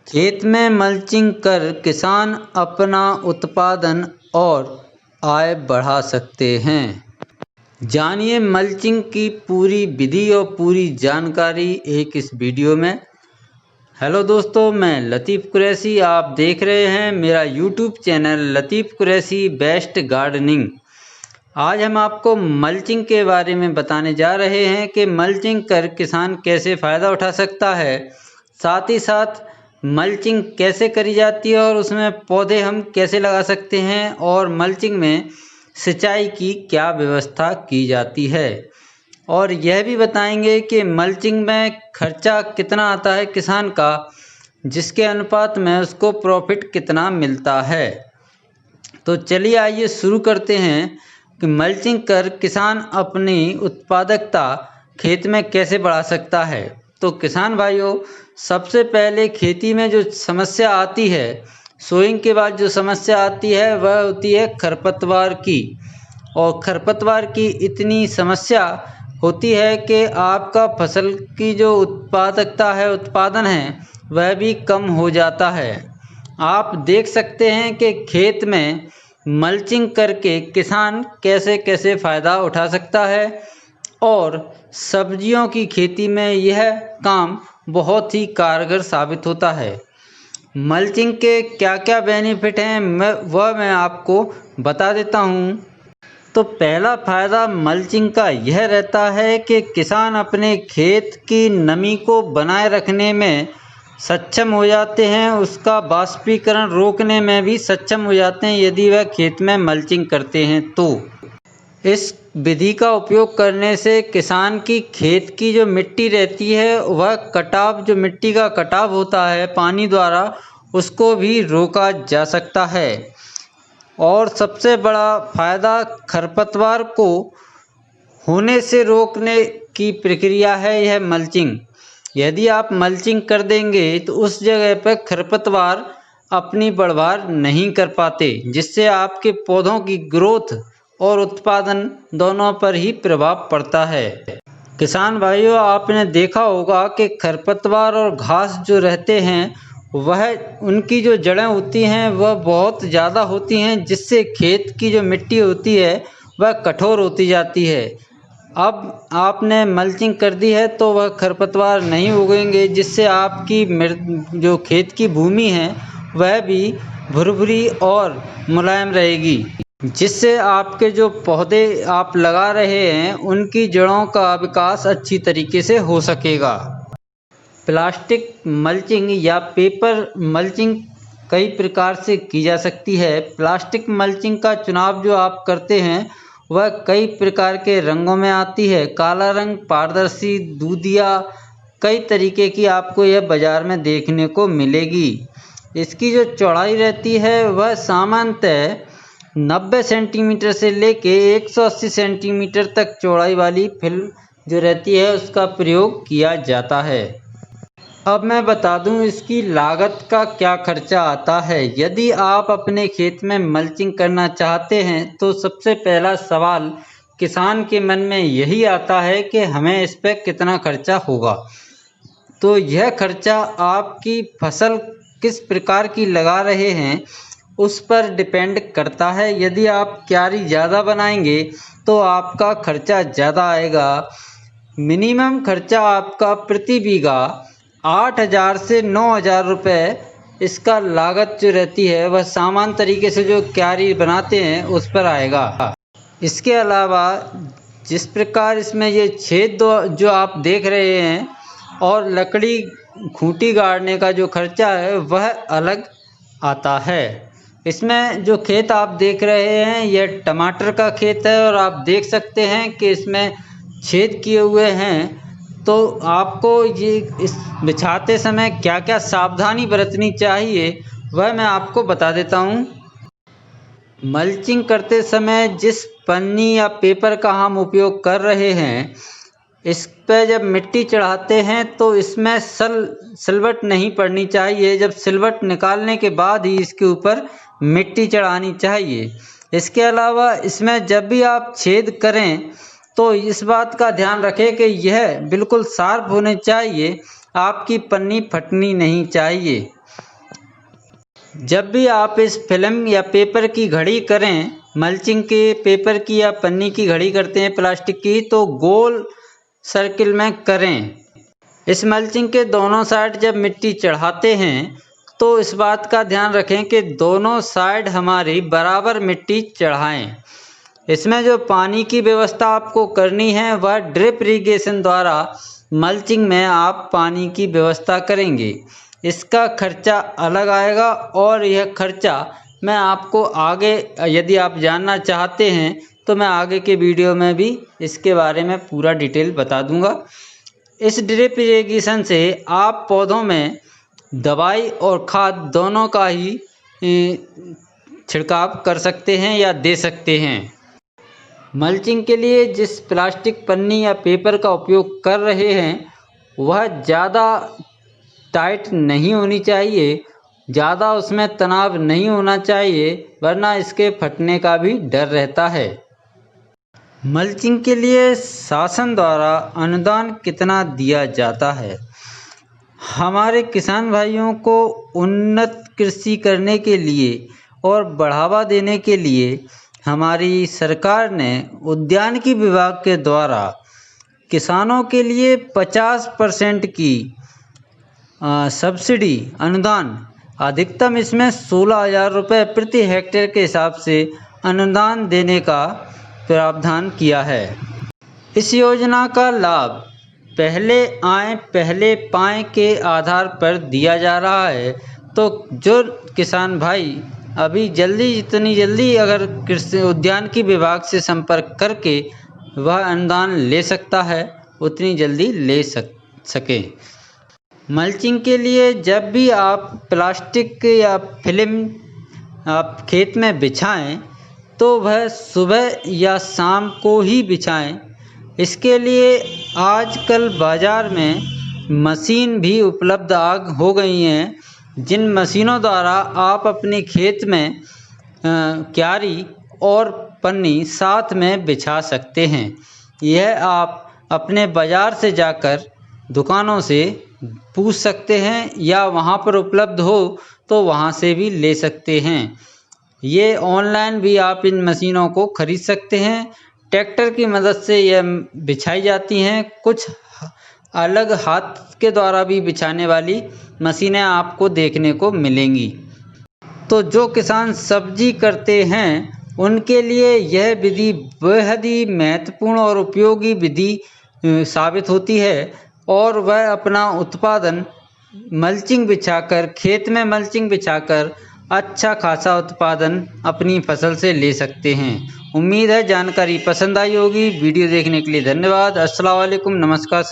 खेत में मल्चिंग कर किसान अपना उत्पादन और आय बढ़ा सकते हैं। जानिए मल्चिंग की पूरी विधि और पूरी जानकारी इस वीडियो में। हेलो दोस्तों, मैं लतीफ़ कुरैशी, आप देख रहे हैं मेरा यूट्यूब चैनल लतीफ़ कुरैशी बेस्ट गार्डनिंग। आज हम आपको मल्चिंग के बारे में बताने जा रहे हैं कि मल्चिंग कर किसान कैसे फ़ायदा उठा सकता है, साथ ही साथ मल्चिंग कैसे करी जाती है और उसमें पौधे हम कैसे लगा सकते हैं और मल्चिंग में सिंचाई की क्या व्यवस्था की जाती है। और यह भी बताएंगे कि मल्चिंग में खर्चा कितना आता है किसान का, जिसके अनुपात में उसको प्रॉफिट कितना मिलता है। तो चलिए आइए शुरू करते हैं कि मल्चिंग कर किसान अपनी उत्पादकता खेत में कैसे बढ़ा सकता है। तो किसान भाइयों, सबसे पहले खेती में जो समस्या आती है, सोइंग के बाद जो समस्या आती है वह होती है खरपतवार की। और खरपतवार की इतनी समस्या होती है कि आपका फसल की जो उत्पादकता है, उत्पादन है, वह भी कम हो जाता है। आप देख सकते हैं कि खेत में मल्चिंग करके किसान कैसे कैसे फ़ायदा उठा सकता है और सब्जियों की खेती में यह काम बहुत ही कारगर साबित होता है। मल्चिंग के क्या क्या बेनिफिट हैं मैं आपको बता देता हूँ। तो पहला फ़ायदा मल्चिंग का यह रहता है कि किसान अपने खेत की नमी को बनाए रखने में सक्षम हो जाते हैं, उसका वाष्पीकरण रोकने में भी सक्षम हो जाते हैं यदि वह खेत में मल्चिंग करते हैं। तो इस विधि का उपयोग करने से किसान की खेत की जो मिट्टी रहती है, वह कटाव, जो मिट्टी का कटाव होता है पानी द्वारा, उसको भी रोका जा सकता है। और सबसे बड़ा फ़ायदा खरपतवार को होने से रोकने की प्रक्रिया है यह मल्चिंग। यदि आप मल्चिंग कर देंगे तो उस जगह पर खरपतवार अपनी बढ़वार नहीं कर पाते, जिससे आपके पौधों की ग्रोथ और उत्पादन दोनों पर ही प्रभाव पड़ता है। किसान भाइयों, आपने देखा होगा कि खरपतवार और घास जो रहते हैं, वह उनकी जो जड़ें होती हैं वह बहुत ज़्यादा होती हैं, जिससे खेत की जो मिट्टी होती है वह कठोर होती जाती है। अब आपने मल्चिंग कर दी है तो वह खरपतवार नहीं उगेंगे, जिससे आपकी जो खेत की भूमि है वह भी भुरभुरी और मुलायम रहेगी, जिससे आपके जो पौधे आप लगा रहे हैं उनकी जड़ों का विकास अच्छी तरीके से हो सकेगा। प्लास्टिक मल्चिंग या पेपर मल्चिंग कई प्रकार से की जा सकती है। प्लास्टिक मल्चिंग का चुनाव जो आप करते हैं वह कई प्रकार के रंगों में आती है। काला रंग, पारदर्शी, दूधिया, कई तरीके की आपको यह बाज़ार में देखने को मिलेगी। इसकी जो चौड़ाई रहती है वह सामान्यतः 90 सेंटीमीटर से लेके 180 सेंटीमीटर तक चौड़ाई वाली फिल्म जो रहती है उसका प्रयोग किया जाता है। अब मैं बता दूं इसकी लागत का क्या खर्चा आता है। यदि आप अपने खेत में मल्चिंग करना चाहते हैं तो सबसे पहला सवाल किसान के मन में यही आता है कि हमें इस पर कितना खर्चा होगा। तो यह खर्चा आपकी फसल किस प्रकार की लगा रहे हैं उस पर डिपेंड करता है। यदि आप क्यारी ज़्यादा बनाएंगे तो आपका खर्चा ज़्यादा आएगा। मिनिमम खर्चा आपका प्रति बीघा 8,000 से 9,000 रुपये इसका लागत जो रहती है वह सामान्य तरीके से जो क्यारी बनाते हैं उस पर आएगा। इसके अलावा जिस प्रकार इसमें ये छेद जो आप देख रहे हैं और लकड़ी खूंटी गाड़ने का जो खर्चा है वह अलग आता है। इसमें जो खेत आप देख रहे हैं यह टमाटर का खेत है और आप देख सकते हैं कि इसमें छेद किए हुए हैं। तो आपको ये इस बिछाते समय क्या क्या सावधानी बरतनी चाहिए वह मैं आपको बता देता हूँ। मल्चिंग करते समय जिस पन्नी या पेपर का हम उपयोग कर रहे हैं, इस पर जब मिट्टी चढ़ाते हैं तो इसमें सिलवट नहीं पड़नी चाहिए। जब सिलवट निकालने के बाद ही इसके ऊपर मिट्टी चढ़ानी चाहिए। इसके अलावा इसमें जब भी आप छेद करें तो इस बात का ध्यान रखें कि यह बिल्कुल शार्प होने चाहिए, आपकी पन्नी फटनी नहीं चाहिए। जब भी आप इस फिल्म या पेपर की घड़ी करें, मल्चिंग के पेपर की या पन्नी की घड़ी करते हैं प्लास्टिक की, तो गोल सर्किल में करें। इस मल्चिंग के दोनों साइड जब मिट्टी चढ़ाते हैं तो इस बात का ध्यान रखें कि दोनों साइड हमारी बराबर मिट्टी चढ़ाएं। इसमें जो पानी की व्यवस्था आपको करनी है वह ड्रिप इरिगेशन द्वारा मल्चिंग में आप पानी की व्यवस्था करेंगे। इसका खर्चा अलग आएगा और यह खर्चा मैं आपको आगे यदि आप जानना चाहते हैं तो मैं आगे के वीडियो में भी इसके बारे में पूरा डिटेल बता दूंगा। इस ड्रिप इरिगेशन से आप पौधों में दवाई और खाद दोनों का ही छिड़काव कर सकते हैं या दे सकते हैं। मल्चिंग के लिए जिस प्लास्टिक पन्नी या पेपर का उपयोग कर रहे हैं वह ज़्यादा टाइट नहीं होनी चाहिए, ज़्यादा उसमें तनाव नहीं होना चाहिए, वरना इसके फटने का भी डर रहता है। मल्चिंग के लिए शासन द्वारा अनुदान कितना दिया जाता है? हमारे किसान भाइयों को उन्नत कृषि करने के लिए और बढ़ावा देने के लिए हमारी सरकार ने उद्यानिकी विभाग के द्वारा किसानों के लिए 50% की सब्सिडी अनुदान, अधिकतम इसमें 16,000 रुपये प्रति हेक्टेयर के हिसाब से अनुदान देने का प्रावधान किया है। इस योजना का लाभ पहले आए पहले पाएँ के आधार पर दिया जा रहा है। तो जो किसान भाई अभी जितनी जल्दी अगर कृषि उद्यानिकी विभाग से संपर्क करके वह अनुदान ले सकता है उतनी जल्दी ले सके। मल्चिंग के लिए जब भी आप प्लास्टिक या फिल्म आप खेत में बिछाएं तो वह सुबह या शाम को ही बिछाएं। इसके लिए आजकल बाज़ार में मशीन भी उपलब्ध हो गई हैं, जिन मशीनों द्वारा आप अपने खेत में क्यारी और पन्नी साथ में बिछा सकते हैं। यह आप अपने बाज़ार से जाकर दुकानों से पूछ सकते हैं या वहाँ पर उपलब्ध हो तो वहाँ से भी ले सकते हैं। ये ऑनलाइन भी आप इन मशीनों को खरीद सकते हैं। ट्रैक्टर की मदद से यह बिछाई जाती हैं। कुछ अलग हाथ के द्वारा भी बिछाने वाली मशीनें आपको देखने को मिलेंगी। तो जो किसान सब्जी करते हैं उनके लिए यह विधि बेहद ही महत्वपूर्ण और उपयोगी विधि साबित होती है और वह अपना उत्पादन मल्चिंग बिछाकर, खेत में मल्चिंग बिछाकर अच्छा खासा उत्पादन अपनी फसल से ले सकते हैं। उम्मीद है जानकारी पसंद आई होगी। वीडियो देखने के लिए धन्यवाद। अस्सलाम वालेकुम, नमस्कार।